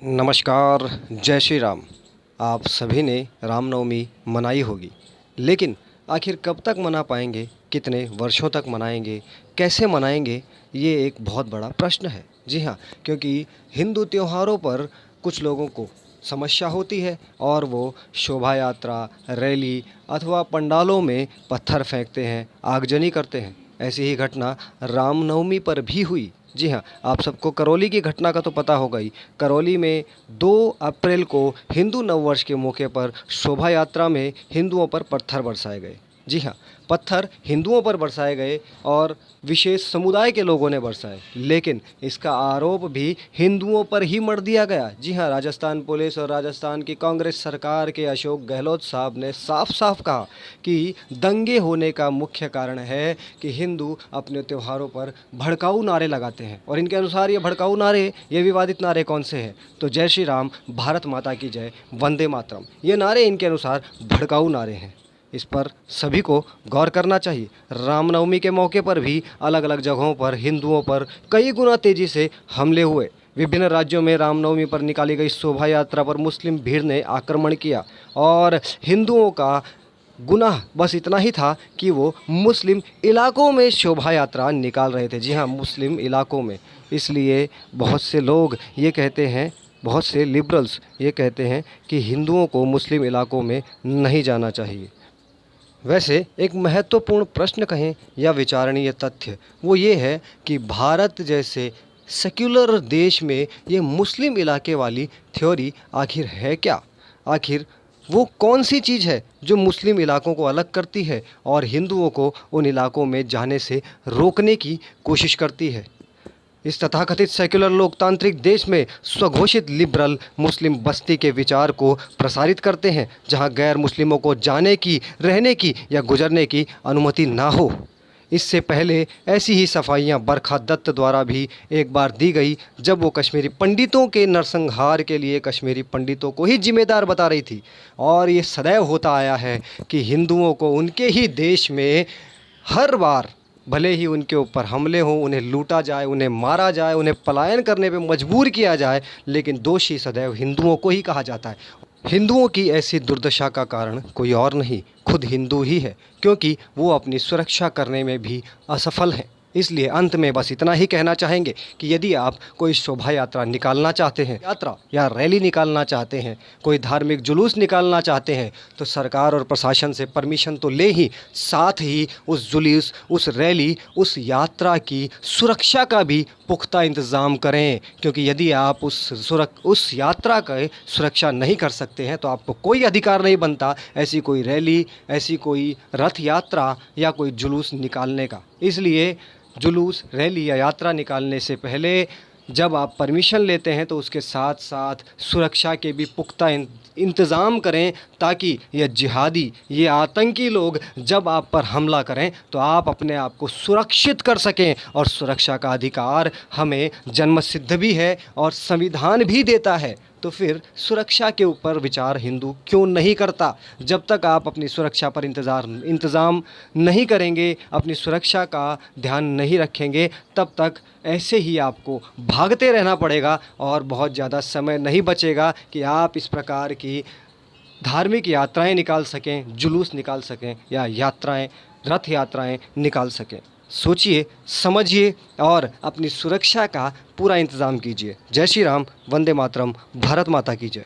नमस्कार, जय श्री राम। आप सभी ने रामनवमी मनाई होगी, लेकिन आखिर कब तक मना पाएंगे, कितने वर्षों तक मनाएंगे, कैसे मनाएंगे, ये एक बहुत बड़ा प्रश्न है। जी हाँ, क्योंकि हिंदू त्योहारों पर कुछ लोगों को समस्या होती है और वो शोभा यात्रा, रैली अथवा पंडालों में पत्थर फेंकते हैं, आगजनी करते हैं। ऐसी ही घटना रामनवमी पर भी हुई। जी हाँ, आप सबको करौली की घटना का तो पता होगा ही। करौली में 2 अप्रैल को हिंदू नववर्ष के मौके पर शोभा यात्रा में हिंदुओं पर पत्थर बरसाए गए। जी हाँ, पत्थर हिंदुओं पर बरसाए गए और विशेष समुदाय के लोगों ने बरसाए, लेकिन इसका आरोप भी हिंदुओं पर ही मढ़ दिया गया। जी हाँ, राजस्थान पुलिस और राजस्थान की कांग्रेस सरकार के अशोक गहलोत साहब ने साफ साफ कहा कि दंगे होने का मुख्य कारण है कि हिंदू अपने त्योहारों पर भड़काऊ नारे लगाते हैं। और इनके अनुसार ये भड़काऊ नारे, ये विवादित नारे कौन से हैं? तो जय श्री राम, भारत माता की जय, वंदे मातरम, ये नारे इनके अनुसार भड़काऊ नारे हैं। इस पर सभी को गौर करना चाहिए। रामनवमी के मौके पर भी अलग अलग जगहों पर हिंदुओं पर कई गुना तेज़ी से हमले हुए। विभिन्न राज्यों में रामनवमी पर निकाली गई शोभा यात्रा पर मुस्लिम भीड़ ने आक्रमण किया और हिंदुओं का गुनाह बस इतना ही था कि वो मुस्लिम इलाकों में शोभा यात्रा निकाल रहे थे। जी हाँ, मुस्लिम इलाकों में। इसलिए बहुत से लोग ये कहते हैं, बहुत से लिबरल्स ये कहते हैं कि हिंदुओं को मुस्लिम इलाकों में नहीं जाना चाहिए। वैसे एक महत्वपूर्ण प्रश्न कहें या विचारणीय तथ्य वो ये है कि भारत जैसे सेक्युलर देश में ये मुस्लिम इलाके वाली थ्योरी आखिर है क्या? आखिर वो कौन सी चीज़ है जो मुस्लिम इलाकों को अलग करती है और हिंदुओं को उन इलाकों में जाने से रोकने की कोशिश करती है? इस तथाकथित सेक्युलर लोकतांत्रिक देश में स्वघोषित लिबरल मुस्लिम बस्ती के विचार को प्रसारित करते हैं, जहां गैर मुस्लिमों को जाने की, रहने की या गुजरने की अनुमति ना हो। इससे पहले ऐसी ही सफाइयां बरखा दत्त द्वारा भी एक बार दी गई, जब वो कश्मीरी पंडितों के नरसंहार के लिए कश्मीरी पंडितों को ही जिम्मेदार बता रही थी। और ये सदैव होता आया है कि हिंदुओं को उनके ही देश में हर बार, भले ही उनके ऊपर हमले हों, उन्हें लूटा जाए, उन्हें मारा जाए, उन्हें पलायन करने पे मजबूर किया जाए, लेकिन दोषी सदैव हिंदुओं को ही कहा जाता है। हिंदुओं की ऐसी दुर्दशा का कारण कोई और नहीं, खुद हिंदू ही है, क्योंकि वो अपनी सुरक्षा करने में भी असफल हैं। इसलिए अंत में बस इतना ही कहना चाहेंगे कि यदि आप कोई शोभा यात्रा निकालना चाहते हैं, यात्रा या रैली निकालना चाहते हैं, कोई धार्मिक जुलूस निकालना चाहते हैं, तो सरकार और प्रशासन से परमिशन तो ले ही, साथ ही उस जुलूस, उस रैली, उस यात्रा की सुरक्षा का भी पुख्ता इंतज़ाम करें। क्योंकि यदि आप उस यात्रा का सुरक्षा नहीं कर सकते हैं तो आपको कोई अधिकार नहीं बनता ऐसी कोई रैली, ऐसी कोई रथ यात्रा या कोई जुलूस निकालने का। इसलिए जुलूस, रैली या यात्रा निकालने से पहले जब आप परमिशन लेते हैं तो उसके साथ साथ सुरक्षा के भी पुख्ता इंतज़ाम करें, ताकि ये जिहादी, ये आतंकी लोग जब आप पर हमला करें तो आप अपने आप को सुरक्षित कर सकें। और सुरक्षा का अधिकार हमें जन्मसिद्ध भी है और संविधान भी देता है। तो फिर सुरक्षा के ऊपर विचार हिंदू क्यों नहीं करता? जब तक आप अपनी सुरक्षा पर इंतज़ाम नहीं करेंगे, अपनी सुरक्षा का ध्यान नहीं रखेंगे, तब तक ऐसे ही आपको भागते रहना पड़ेगा और बहुत ज़्यादा समय नहीं बचेगा कि आप इस प्रकार की धार्मिक यात्राएं निकाल सकें, जुलूस निकाल सकें या यात्राएं, रथ यात्राएं निकाल सकें। सोचिए, समझिए और अपनी सुरक्षा का पूरा इंतज़ाम कीजिए। जय श्री राम, वंदे मातरम, भारत माता की जय।